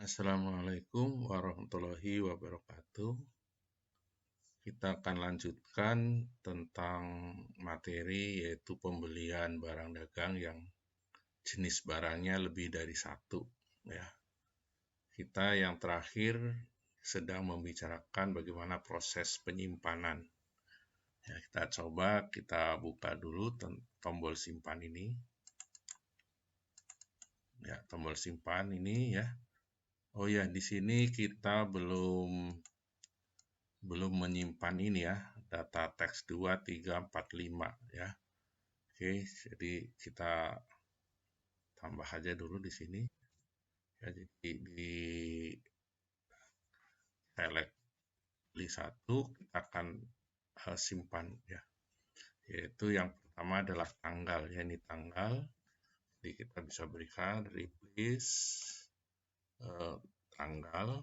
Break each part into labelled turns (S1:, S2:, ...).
S1: Assalamualaikum warahmatullahi wabarakatuh. Kita akan lanjutkan tentang materi yaitu pembelian barang dagang yang jenis barangnya lebih dari satu. Ya, kita yang terakhir sedang membicarakan bagaimana proses penyimpanan. Ya, kita buka dulu tombol simpan ini. Ya, tombol simpan ini ya. Oh ya, di sini kita belum menyimpan ini ya, data teks 2, 3, 4, 5 ya. Oke, jadi kita tambah aja dulu di sini. Ya, jadi di select list 1 kita akan simpan ya. Yaitu yang pertama adalah tanggal ya, ini tanggal. Jadi kita bisa berikan replace tanggal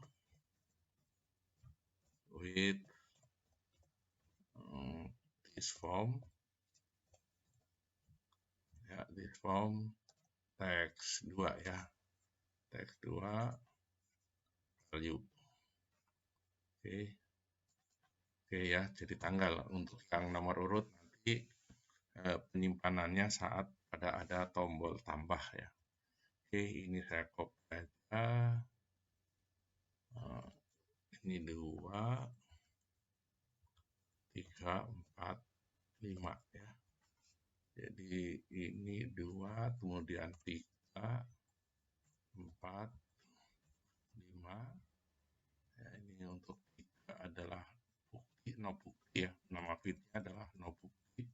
S1: with this form ya, this form teks 2 ya, teks 2 value. Oke ya, jadi tanggal untuk yang nomor urut nanti penyimpanannya saat ada tombol tambah ya. Oke, ini saya copy aja. Ini 2, 3, 4, 5 ya. Jadi ini 2, kemudian 3, 4, 5. Ya, ini untuk 3 adalah bukti, no bukti ya. Nama feednya adalah no bukti.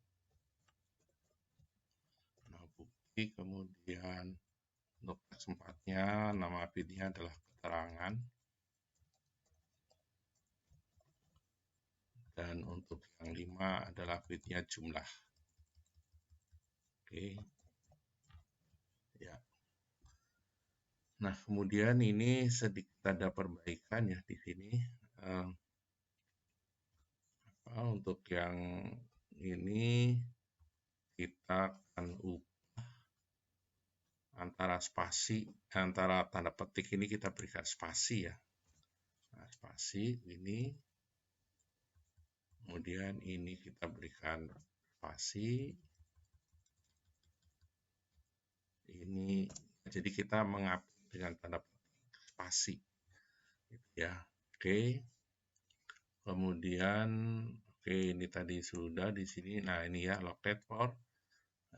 S1: No bukti, kemudian untuk kesempatnya nama feednya adalah keterangan. Dan untuk yang 5 adalah feednya jumlah. Oke. Ya. Nah, kemudian ini sedikit ada perbaikan ya di sini. Untuk yang ini kita akan ubah antara tanda petik ini kita berikan spasi ya. Nah, spasi ini, kemudian ini kita berikan spasi. Ini jadi kita mengupdate dengan tanda petik spasi gitu ya. Oke. Kemudian ini tadi sudah di sini. Nah, ini ya locate for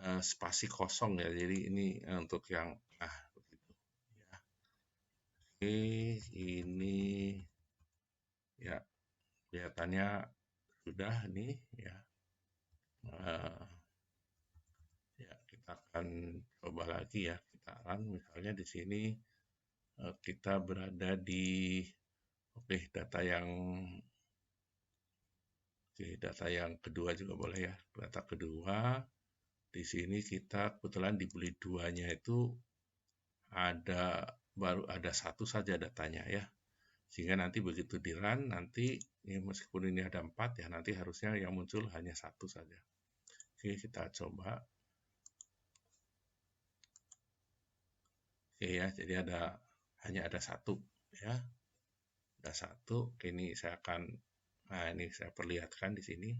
S1: spasi kosong ya. Jadi ini untuk yang begitu ya. Oke, ini ya kelihatannya sudah nih ya. Ya, kita akan coba lagi ya. Kita run misalnya di sini kita berada di data yang kedua juga boleh ya. Data kedua di sini kita kebetulan dibeli 2-nya itu baru ada 1 saja datanya ya. Sehingga nanti begitu di run nanti ya, meskipun ini ada 4 ya, nanti harusnya yang muncul hanya 1 saja. Oke, kita coba. Oke ya, jadi hanya ada 1 ya. Ada 1. Oke, ini saya perlihatkan di sini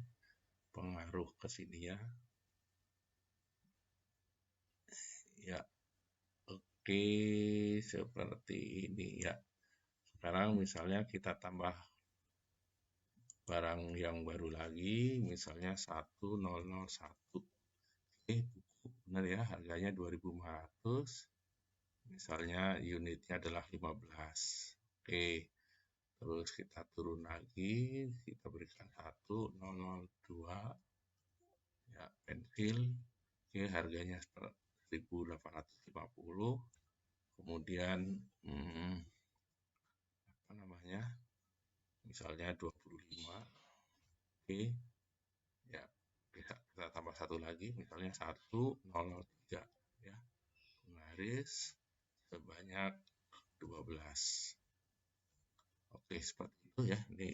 S1: pengaruh ke sini ya. Ya. Oke, seperti ini ya. Sekarang misalnya kita tambah barang yang baru lagi, misalnya 1001. Oke, benar ya, harganya 2.500. Misalnya unitnya adalah 15. Oke, terus kita turun lagi, kita berikan 1002 ya, pensil. Oke, harganya 1.850. Kemudian misalnya 25. Oke ya, kita tambah 1 lagi, misalnya 1003 ya, penggaris sebanyak 12. Oke, seperti itu ya. Ini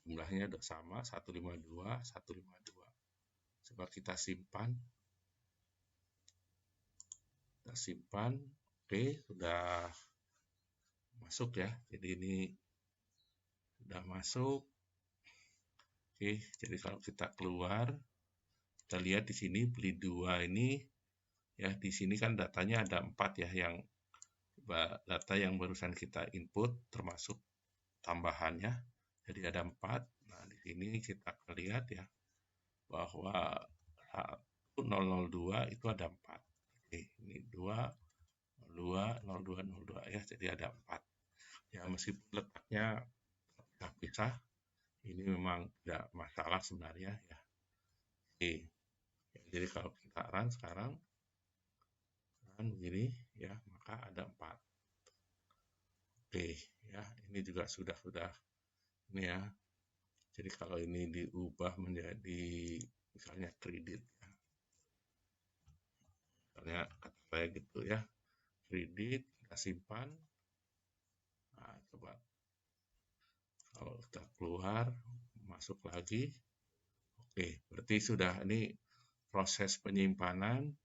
S1: jumlahnya udah sama, 152, 152. Coba kita simpan. Oke, sudah masuk ya. Jadi ini sudah masuk. Oke, jadi kalau kita keluar, kita lihat di sini beli 2 ini ya, di sini kan datanya ada 4 ya, yang data yang barusan kita input termasuk tambahannya. Jadi ada 4. Nah, di sini kita akan lihat ya bahwa 002 itu ada 4. Oke, ini 2 02 02 02 ya, jadi ada 4. Ya, meskipun letaknya terpisah, ini memang tidak masalah sebenarnya ya. Oke, ya, jadi kalau kita run sekarang, run begini ya, maka ada 4. Oke, ya, ini juga sudah ini ya. Jadi kalau ini diubah menjadi misalnya kredit ya. Misalnya kata saya gitu ya, kredit kita simpan. Nah, coba kalau kita keluar, masuk lagi. Oke, berarti sudah ini proses penyimpanan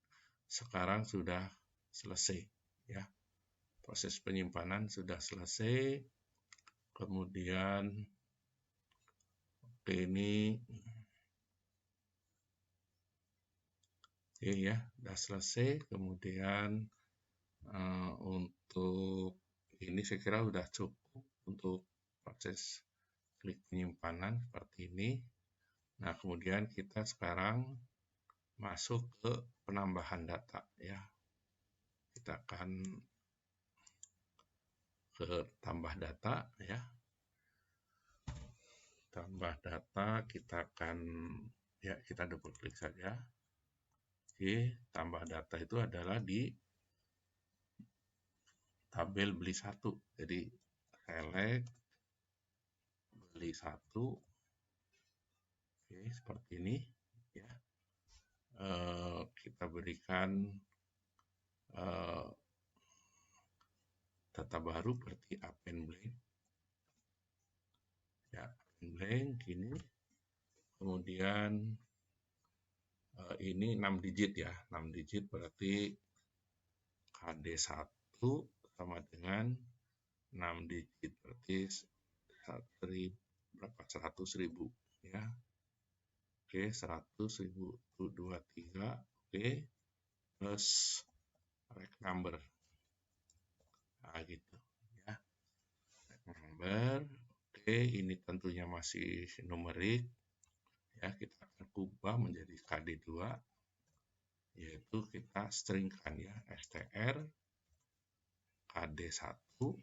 S1: sekarang sudah selesai ya. Proses penyimpanan sudah selesai. Kemudian oke, ini oke ya, sudah selesai. Kemudian untuk ini saya kira sudah cukup untuk proses klik penyimpanan seperti ini. Nah, kemudian kita sekarang masuk ke penambahan data ya. Kita akan ke tambah data ya. Tambah data, kita akan ya, kita double klik saja. Oke, tambah data itu adalah di tabel beli 1. Jadi select beli 1. Oke, seperti ini ya. Kita berikan data baru berarti append blank ya, append blank ini. Kemudian ini 6 digit ya, 6 digit berarti KD1 sama dengan 6 digit berarti 100.000 ya. Oke, 100.000 23. Oke, plus rec number. Nah, gitu ya. Rec number. Oke, ini tentunya masih numerik. Ya, kita akan ubah menjadi KD2, yaitu kita stringkan ya, str KD1 oke,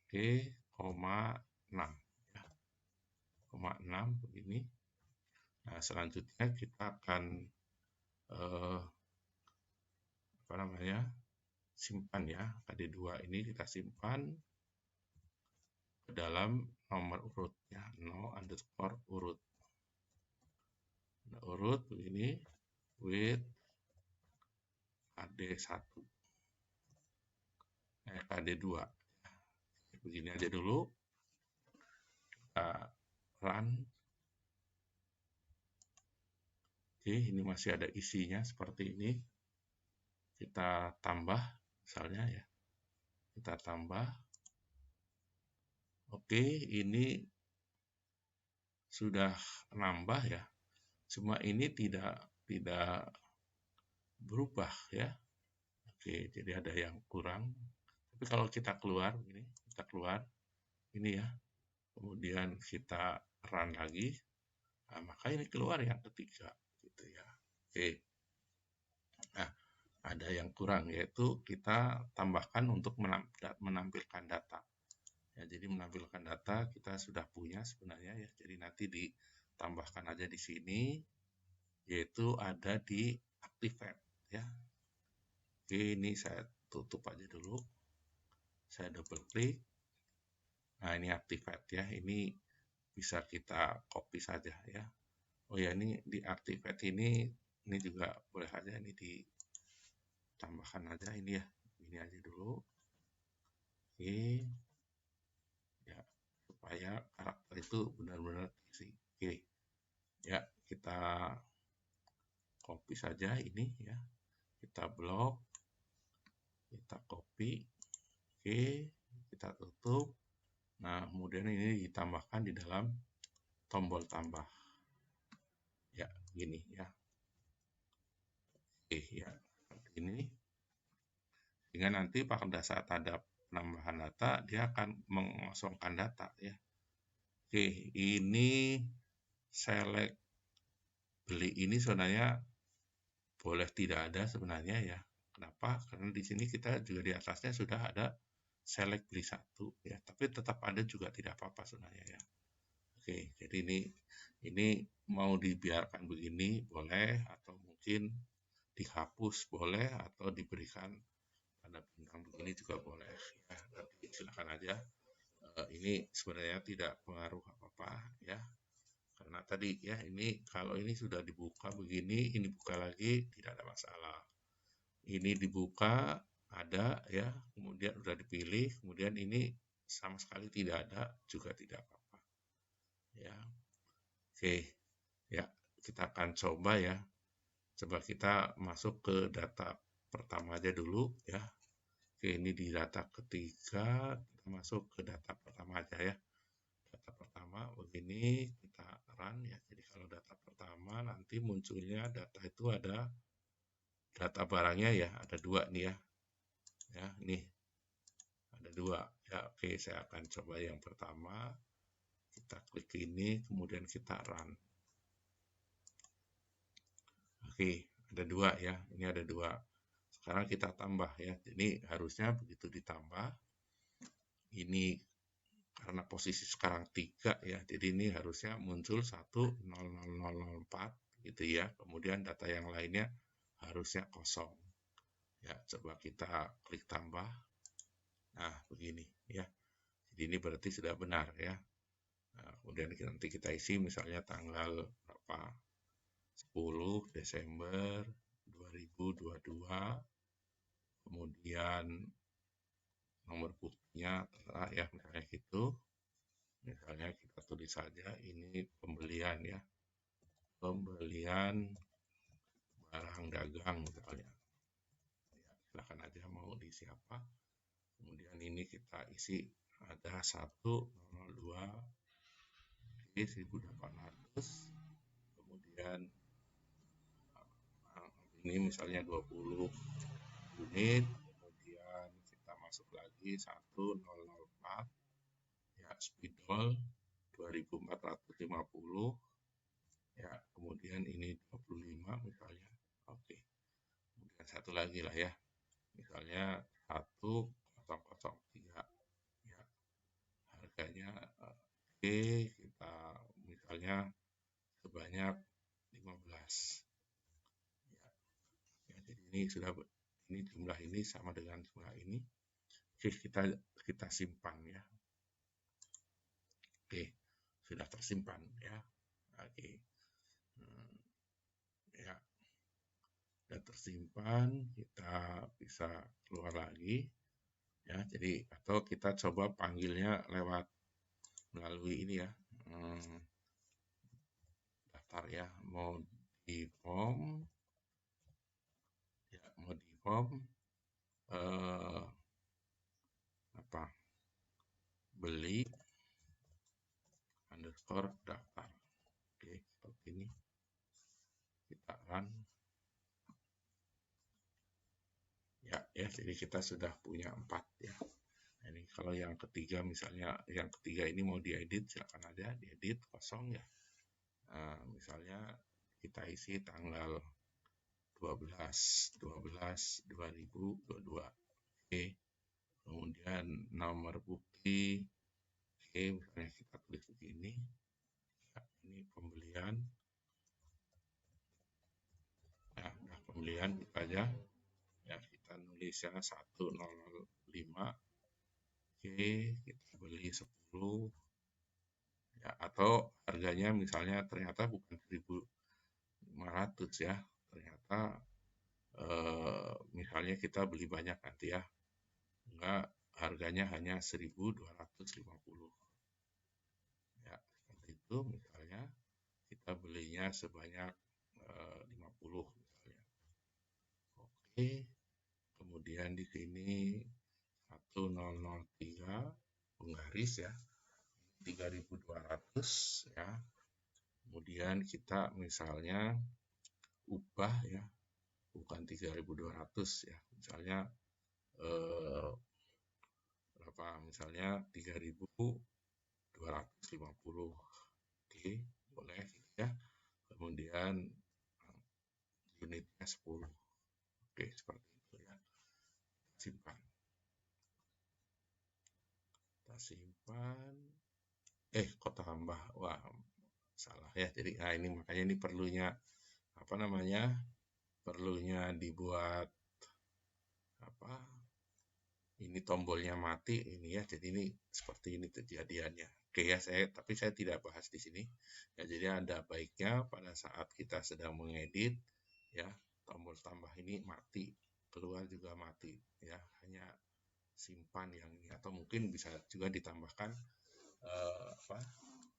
S1: 6 ya, 6 begini. Nah, selanjutnya kita akan simpan ya, KD2 ini kita simpan ke dalam nomor urut ya, 0_urut. Nah, urut begini with KD1 KD2 begini aja dulu. Kita run. Oke, ini masih ada isinya seperti ini. Kita tambah misalnya ya, kita tambah. Oke, ini sudah nambah ya, cuma ini tidak berubah ya. Oke, jadi ada yang kurang. Tapi kalau kita keluar ini, kita keluar ini ya, kemudian kita run lagi, nah, maka ini keluar yang ketiga gitu ya. Oke, nah ada yang kurang, yaitu kita tambahkan untuk menampilkan data ya. Jadi menampilkan data kita sudah punya sebenarnya ya, jadi nanti ditambahkan aja di sini, yaitu ada di activate ya. Oke, ini saya tutup aja dulu, saya double klik. Nah, ini activate ya, ini bisa kita copy saja ya. Oh ya, ini di activate ini juga boleh aja ini ditambahkan aja ini ya, ini aja dulu. Oke ya, supaya karakter itu benar-benar isi. Oke ya, kita copy saja ini ya, kita blok, kita copy. Oke, kita tutup. Nah, kemudian ini ditambahkan di dalam tombol tambah. Ya, gini ya. Oke, ya, seperti ini. Sehingga nanti pada saat ada penambahan data, dia akan mengosongkan data ya. Oke, ini select beli ini sebenarnya boleh tidak ada sebenarnya ya. Kenapa? Karena di sini kita juga di atasnya sudah ada select beli satu ya, tapi tetap ada juga tidak apa-apa sebenarnya ya. Oke, jadi ini mau dibiarkan begini boleh, atau mungkin dihapus boleh, atau diberikan tanda bintang begini juga boleh ya. Nanti silakan aja. Ini sebenarnya tidak pengaruh apa-apa ya. Karena tadi ya, ini kalau ini sudah dibuka begini, ini buka lagi tidak ada masalah. Ini dibuka ada ya, kemudian sudah dipilih, kemudian ini sama sekali tidak ada juga tidak apa-apa. Ya. Oke. Ya, kita akan coba ya. Coba kita masuk ke data pertama aja dulu ya. Oke, ini di data ketiga, kita masuk ke data pertama aja ya. Data pertama begini, kita run ya. Jadi kalau data pertama nanti munculnya data itu ada data barangnya ya, ada dua nih ya. Ya, nih ada dua ya. Oke, saya akan coba yang pertama. Kita klik ini, kemudian kita run. Oke, ada dua ya. Ini ada dua. Sekarang kita tambah ya. Jadi harusnya begitu ditambah. Ini karena posisi sekarang 3 ya. Jadi ini harusnya muncul 1000004 gitu ya. Kemudian data yang lainnya harusnya kosong. Ya, coba kita klik tambah. Nah, begini ya. Jadi ini berarti sudah benar ya. Nah, kemudian nanti kita isi misalnya tanggal berapa? 10 Desember 2022. Kemudian nomor buktinya ya, misalnya gitu. Misalnya kita tulis saja ini pembelian ya. Pembelian barang dagang misalnya. Ya, silakan aja mau diisi apa. Kemudian ini kita isi ada 102 1800. Kemudian ini misalnya 20 unit. Kemudian kita masuk lagi 1004 ya, spidol 2450 ya. Kemudian ini 25 misalnya. Oke. Kemudian satu lagi lah ya. Misalnya 1003 ya. Harganya oke, kita misalnya sebanyak 15 ya. Ya, jadi ini sudah, ini jumlah ini sama dengan jumlah ini. Oke, kita simpan ya. Oke, sudah tersimpan ya. Oke. Ya, sudah tersimpan, kita bisa keluar lagi ya. Jadi atau kita coba panggilnya lewat melalui ini ya, daftar ya, mau di form ya, mau di form apa, beli underscore daftar. Oke, seperti ini. Kita run. Ya, jadi kita sudah punya 4 ya. Nah, ini kalau yang ketiga misalnya, yang ketiga ini mau diedit, silakan aja diedit kosong ya. Misalnya kita isi tanggal 12/12/2022. Oke. Kemudian nomor bukti. Oke, misalnya kita tulis begini. Ya, ini pembelian. Nah, pembelian kita aja. Ya, kita nulisnya 105. Oke, kita beli 10 ya, atau harganya misalnya ternyata bukan 1.500 ya, ternyata misalnya kita beli banyak nanti ya, enggak, harganya hanya 1.250 ya, seperti itu. Misalnya kita belinya sebanyak 50 misalnya. Oke, kemudian di sini 1003 penggaris ya, 3.200 ya. Kemudian kita misalnya ubah ya, bukan 3.200 ya, misalnya berapa, misalnya 3.250. Oke, boleh gitu ya. Kemudian unitnya 10. Oke, seperti itu ya. Simpan. Kita simpan. Kok tambah? Wah, salah ya. Jadi, nah ini makanya ini perlunya apa namanya? Perlunya dibuat apa? Ini tombolnya mati ini ya. Jadi ini seperti ini kejadiannya. Oke ya, tapi saya tidak bahas di sini. Ya, jadi ada baiknya pada saat kita sedang mengedit ya, tombol tambah ini mati, keluar juga mati ya, hanya simpan yang ini, atau mungkin bisa juga ditambahkan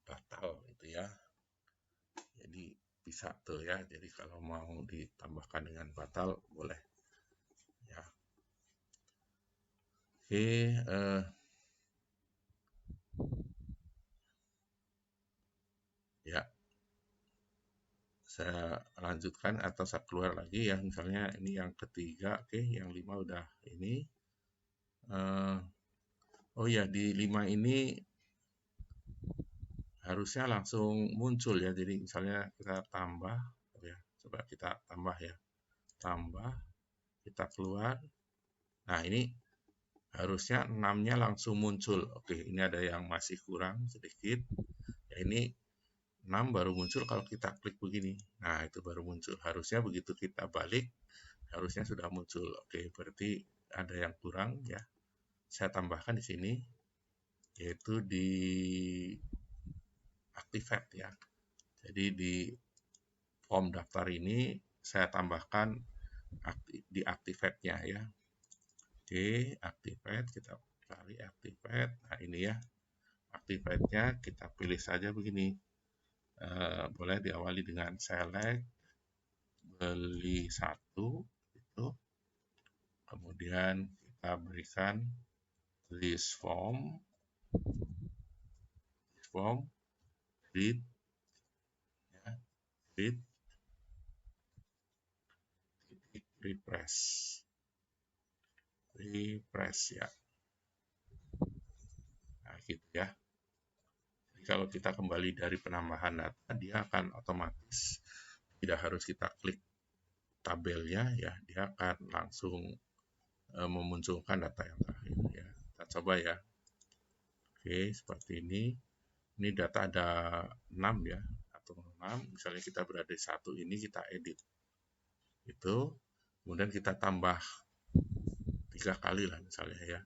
S1: batal itu ya. Jadi bisa tuh ya. Jadi kalau mau ditambahkan dengan batal boleh ya. Oke, ya. Saya lanjutkan atau saya keluar lagi ya, misalnya ini yang ketiga, oke, yang 5 udah ini. Oh ya, di 5 ini harusnya langsung muncul ya. Jadi misalnya kita tambah ya, coba kita tambah ya, tambah, kita keluar. Nah ini harusnya 6-nya langsung muncul. Oke, ini ada yang masih kurang sedikit ya, ini 6 baru muncul kalau kita klik begini. Nah itu baru muncul, harusnya begitu kita balik harusnya sudah muncul. Oke, berarti ada yang kurang ya. Saya tambahkan di sini, yaitu di Activate ya. Jadi di form daftar ini saya tambahkan di Activate-nya ya. Oke, Activate, kita cari Activate. Nah ini ya, Activate-nya kita pilih saja begini. Boleh diawali dengan select, beli 1, itu. Kemudian kita berikan list form, read, ya, read, refresh ya. Nah gitu ya. Jadi kalau kita kembali dari penambahan data, dia akan otomatis, tidak harus kita klik tabelnya ya, dia akan langsung memunculkan data yang terakhir ya. Kita coba ya. Oke, seperti ini. Ini data ada 6 ya, atau 6. Misalnya kita berada di 1 ini, kita edit. Itu, kemudian kita tambah 3 kali lah misalnya ya.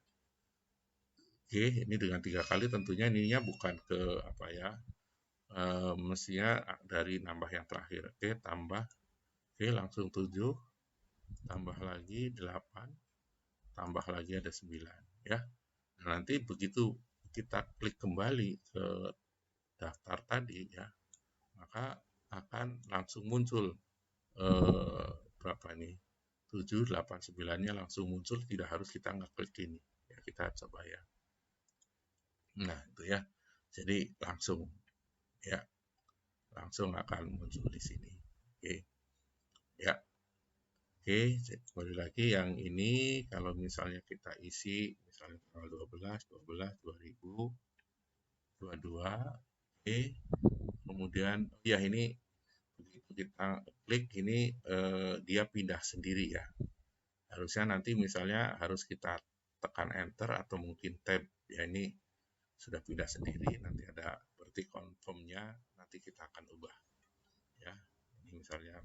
S1: Oke, ini dengan 3 kali tentunya ininya bukan ke apa ya, mestinya dari nambah yang terakhir. Oke, tambah. Oke, langsung 7. Tambah lagi 8. Tambah lagi ada 9 ya. Nah, nanti begitu kita klik kembali ke daftar tadi ya, maka akan langsung muncul berapa nih, 7, 8, 9-nya langsung muncul, tidak harus kita ngeklik ini ya. Kita coba ya. Nah itu ya, jadi langsung ya, langsung akan muncul di sini. Oke ya. Oke, kembali lagi yang ini, kalau misalnya kita isi misalnya tanggal 12/12/2022. Oke, kemudian ya ini begitu kita klik ini dia pindah sendiri ya. Harusnya nanti misalnya harus kita tekan enter atau mungkin tab ya, ini sudah pindah sendiri. Nanti ada berarti confirm-nya, nanti kita akan ubah ya. Ini misalnya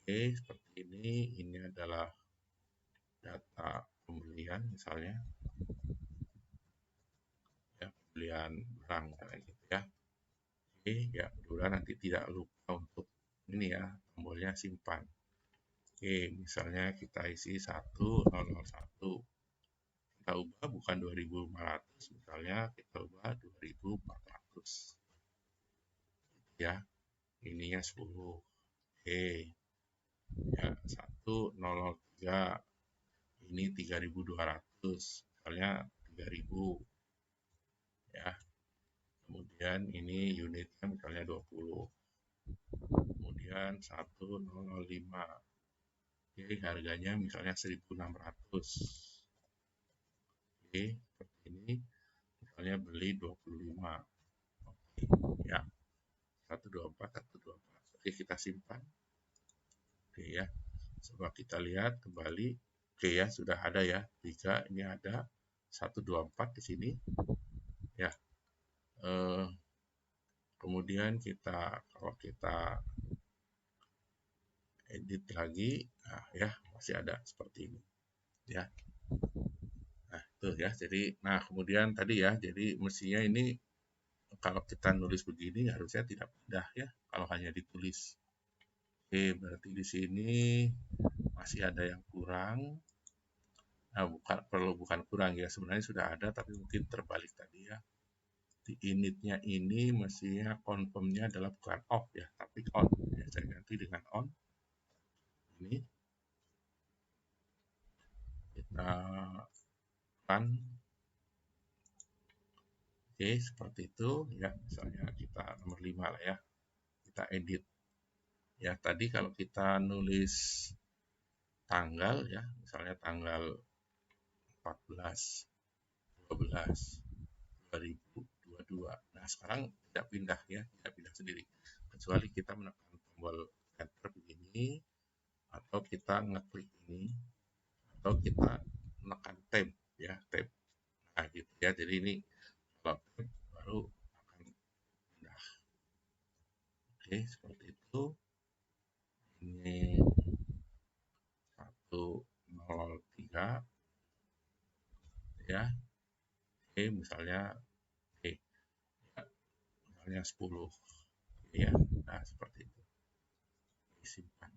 S1: oke, seperti ini adalah data pembelian misalnya ya, pembelian barang kayak gitu ya. Oke ya, mudah-mudahan nanti tidak lupa untuk ini ya, tombolnya simpan. Oke, misalnya kita isi 1001, kita ubah bukan 2500, misalnya kita ubah 2400 ya, ininya 10. Oke ya, 1003, ini 3200 misalnya 3.000 ya. Kemudian ini unitnya misalnya 20. Kemudian 1005. Oke, harganya misalnya 1.600. Oke, seperti ini. Misalnya beli 25. Oke, ya. 124, 124. Oke, kita simpan. Oke ya. Coba kita lihat kembali. Oke ya, sudah ada ya. 3 ini ada 124 di sini. Ya. Kemudian kalau kita edit lagi, nah ya masih ada seperti ini. Ya. Nah, itu ya. Jadi kemudian tadi ya, jadi mestinya ini kalau kita nulis begini harusnya tidak pindah ya kalau hanya ditulis. Oke, berarti di sini masih ada yang kurang. Nah, bukan kurang ya, sebenarnya sudah ada tapi mungkin terbalik tadi ya. Di initnya ini mestinya confirmnya adalah bukan off ya, tapi on. Ya, saya ganti dengan on. Ini kita run. Oke, seperti itu ya. Misalnya kita nomor 5 lah ya. Kita edit. Ya, tadi kalau kita nulis tanggal ya, misalnya tanggal 14 12 2022. Nah, sekarang tidak pindah ya, tidak pindah sendiri. Kecuali kita menekan tombol enter begini, atau kita ngeklik ini, atau kita menekan tab ya, tab. Nah, gitu ya. Jadi ini kalau tab baru akan pindah. Oke, seperti itu. Ini 103 ya. Oke, misalnya oke, ya, misalnya 10 ya. Nah, seperti itu. Disimpan.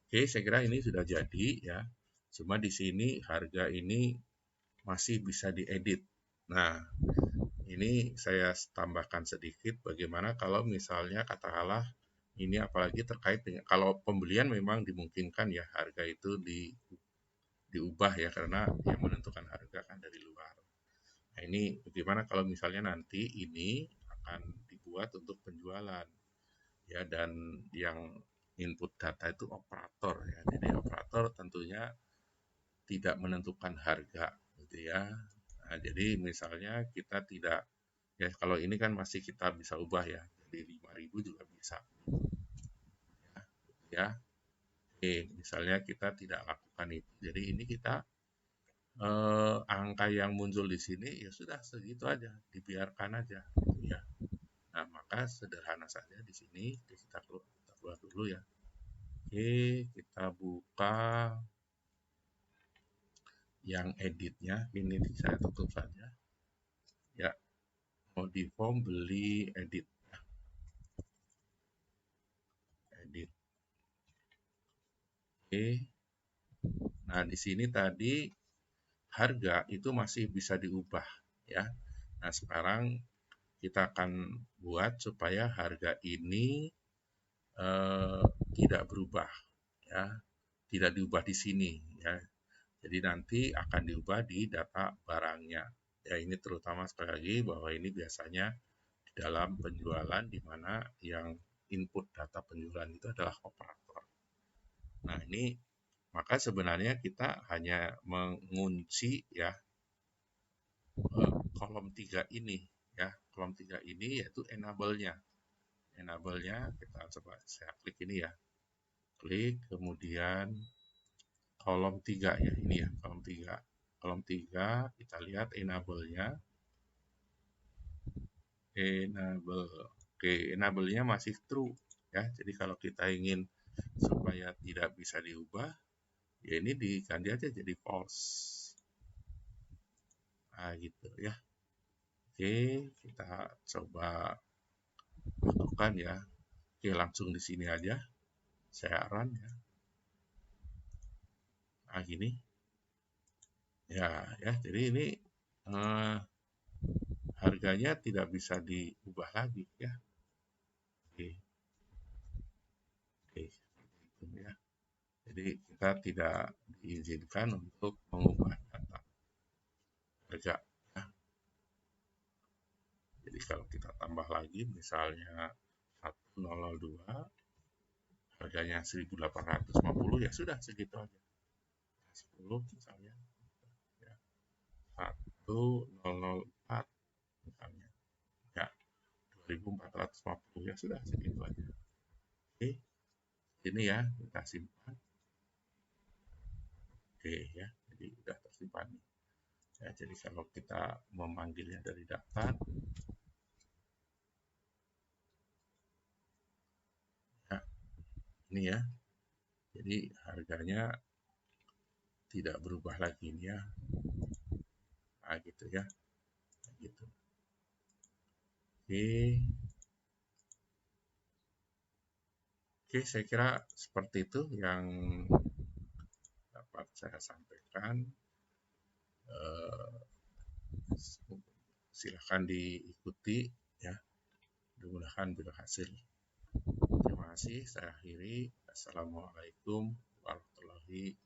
S1: Oke, saya kira ini sudah jadi ya. Cuma di sini harga ini masih bisa diedit. Nah, ini saya tambahkan sedikit bagaimana kalau misalnya katakanlah ini apalagi terkait dengan kalau pembelian memang dimungkinkan ya harga itu diubah ya karena yang menentukan harga kan dari luar. Nah, ini bagaimana kalau misalnya nanti ini akan dibuat untuk penjualan ya dan yang input data itu operator ya. Jadi operator tentunya tidak menentukan harga gitu ya. Nah, jadi misalnya kita tidak ya kalau ini kan masih kita bisa ubah ya. Jadi 5.000 juga bisa. Ya. Oke, misalnya kita tidak lakukan itu. Jadi ini kita angka yang muncul di sini ya sudah segitu aja, dibiarkan aja ya. Nah, maka sederhana saja di sini kita keluar dulu ya. Oke, kita buka yang editnya, ini saya tutup saja. Ya, mau form beli edit. Edit. Oke. Nah, di sini tadi harga itu masih bisa diubah ya. Nah, sekarang kita akan buat supaya harga ini tidak berubah ya. Tidak diubah di sini ya. Jadi nanti akan diubah di data barangnya. Ya, ini terutama sekali lagi bahwa ini biasanya dalam penjualan di mana yang input data penjualan itu adalah operator. Nah, ini maka sebenarnya kita hanya mengunci ya kolom 3 ini ya. Kolom 3 ini yaitu enable-nya. Enable-nya kita coba saya klik ini ya. Klik kemudian kolom 3 ya ini ya, kolom 3. Kolom 3 kita lihat enable-nya. Enable. Oke, enable-nya masih true ya. Jadi kalau kita ingin supaya tidak bisa diubah, ya ini diganti aja jadi false. Nah, gitu ya. Oke, kita coba lakukan ya. Oke, langsung di sini aja. Saya run ya. Nah, gini. Ya, jadi ini harganya tidak bisa diubah lagi ya. Oke. Oke, seperti itu ya. Jadi kita tidak diizinkan untuk mengubah harga ya. Jadi kalau kita tambah lagi misalnya 1002 harganya 1850 ya sudah segitu aja. 10 misalnya ya. 1004 misalnya ya 2450 ya sudah segitu aja. Oke, ini ya kita simpan. Oke ya, jadi udah tersimpan. Ya, jadi kalau kita memanggilnya dari daftar, ya, ini ya. Jadi harganya tidak berubah lagi ini ya. Nah, gitu ya. Gitu. Oke. Oke, saya kira seperti itu yang dapat saya sampaikan. Silahkan diikuti ya. Mudah-mudahan berhasil. Terima kasih. Saya akhiri. Assalamualaikum warahmatullahi wabarakatuh.